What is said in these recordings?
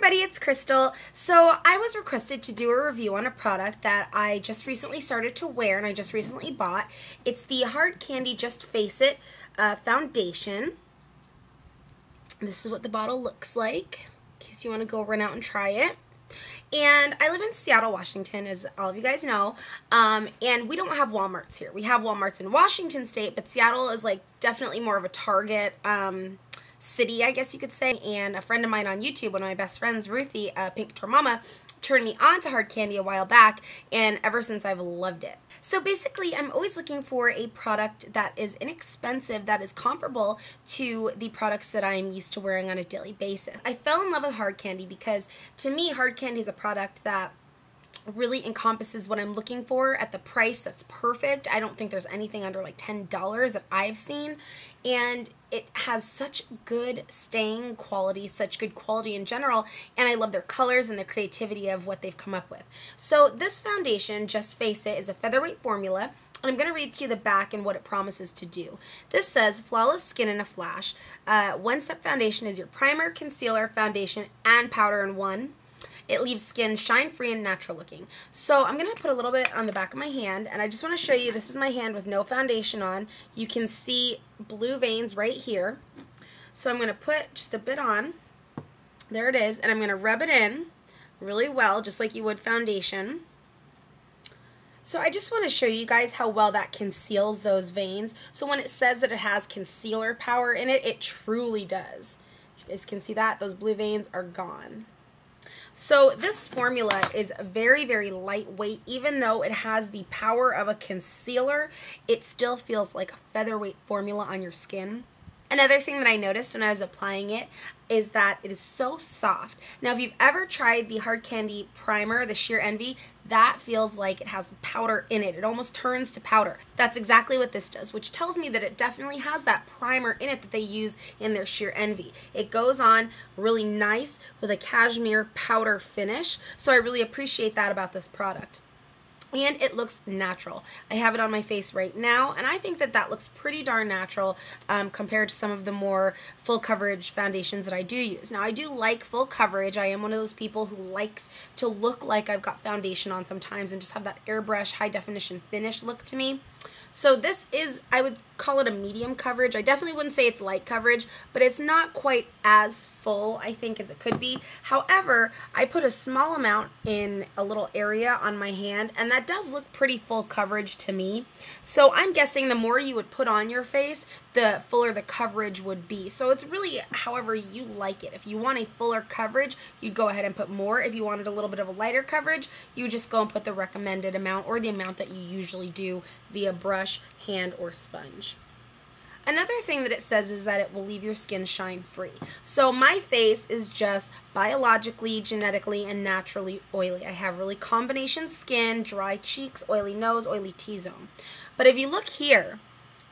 everybody, it's Crystal. So I was requested to do a review on a product that I just recently started to wear and I just recently bought. It's the Hard Candy Just Face It foundation. This is what the bottle looks like, in case you want to go run out and try it. And I live in Seattle, Washington, as all of you guys know, and we don't have Walmarts here. We have Walmarts in Washington State, but Seattle is like definitely more of a Target city, I guess you could say. And a friend of mine on YouTube, one of my best friends, Ruthie, Pink Tour Mama, turned me on to hard candy a while back, and ever since I've loved it. So basically, I'm always looking for a product that is inexpensive, that is comparable to the products that I'm used to wearing on a daily basis. I fell in love with hard candy because, to me, hard candy is a product that really encompasses what I'm looking for at the price that's perfect. I don't think there's anything under like $10 that I've seen, and it has such good staying quality, such good quality in general, and I love their colors and the creativity of what they've come up with. So this foundation, Just Face It, is a featherweight formula, and I'm going to read to you the back and what it promises to do. This says, flawless skin in a flash. One-step foundation is your primer, concealer, foundation, and powder in one. It leaves skin shine-free and natural looking. So I'm going to put a little bit on the back of my hand, and I just want to show you, this is my hand with no foundation on. You can see blue veins right here. So I'm going to put just a bit on. There it is, and I'm going to rub it in really well, just like you would foundation. So I just want to show you guys how well that conceals those veins. So when it says that it has concealer power in it, it truly does. You guys can see that. Those blue veins are gone. So this formula is very, very lightweight. Even though it has the power of a concealer, it still feels like a featherweight formula on your skin. Another thing that I noticed when I was applying it is that it is so soft. Now, if you've ever tried the Hard Candy Primer, the Sheer Envy, that feels like it has powder in it. It almost turns to powder. That's exactly what this does, which tells me that it definitely has that primer in it that they use in their Sheer Envy. It goes on really nice with a cashmere powder finish, so I really appreciate that about this product. And it looks natural. I have it on my face right now, and I think that that looks pretty darn natural compared to some of the more full coverage foundations that I do use. Now, I do like full coverage. I am one of those people who likes to look like I've got foundation on sometimes and just have that airbrush high definition finish look to me. So this is, I would call it a medium coverage. I definitely wouldn't say it's light coverage, but it's not quite as full, I think, as it could be. However, I put a small amount in a little area on my hand, and that does look pretty full coverage to me. So I'm guessing the more you would put on your face, the fuller the coverage would be. So it's really however you like it. If you want a fuller coverage, you'd go ahead and put more. If you wanted a little bit of a lighter coverage, you would just go and put the recommended amount or the amount that you usually do via brush, hand, or sponge. Another thing that it says is that it will leave your skin shine free. So my face is just biologically, genetically, and naturally oily. I have really combination skin, dry cheeks, oily nose, oily T-zone. But if you look here,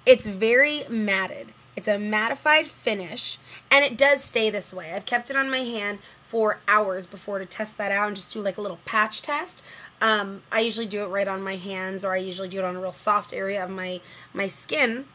it's very matted. It's a mattified finish, and it does stay this way. I've kept it on my hand for hours before to test that out and just do like a little patch test. I usually do it right on my hands, or I usually do it on a real soft area of my skin.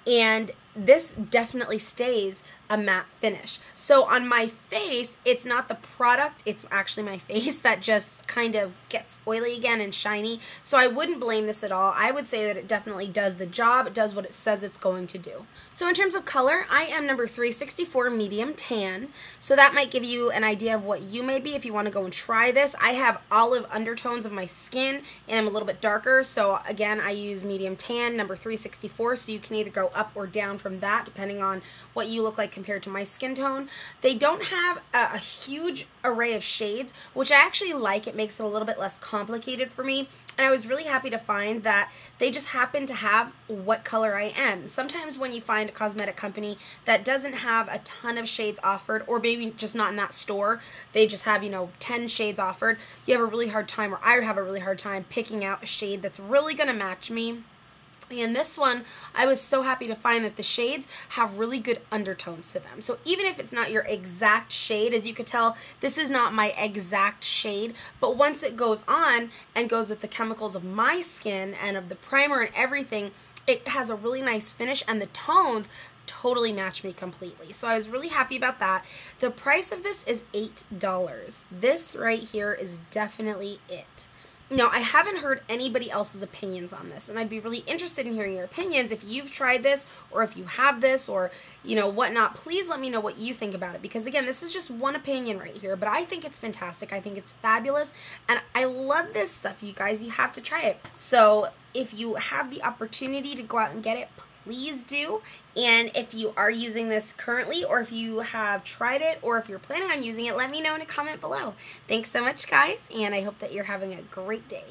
And this definitely stays a matte finish. So on my face, it's not the product, it's actually my face that just kind of gets oily again and shiny. So I wouldn't blame this at all. I would say that it definitely does the job. It does what it says it's going to do. So in terms of color, I am number 364 medium tan. So that might give you an idea of what you may be if you want to go and try this. I have olive undertones of my skin, and I'm a little bit darker. So again, I use medium tan, number 364. So you can either go up or down from that, depending on what you look like compared to my skin tone. They don't have a huge array of shades, which I actually like. It makes it a little bit less complicated for me. And I was really happy to find that they just happen to have what color I am. Sometimes when you find a cosmetic company that doesn't have a ton of shades offered, or maybe just not in that store, they just have, 10 shades offered, you have a really hard time, or I have a really hard time picking out a shade that's really going to match me. And this one, I was so happy to find that the shades have really good undertones to them. So even if it's not your exact shade, as you could tell, this is not my exact shade, but once it goes on and goes with the chemicals of my skin and of the primer and everything, it has a really nice finish, and the tones totally match me completely. So I was really happy about that. The price of this is $8. This right here is definitely it. Now, I haven't heard anybody else's opinions on this, and I'd be really interested in hearing your opinions. If you've tried this, or if you have this, or, you know, whatnot, please let me know what you think about it, because, again, this is just one opinion right here, but I think it's fantastic. I think it's fabulous, and I love this stuff, you guys. You have to try it. So, if you have the opportunity to go out and get it, please do. And if you are using this currently, or if you have tried it, or if you're planning on using it, let me know in a comment below. Thanks so much, guys, and I hope that you're having a great day.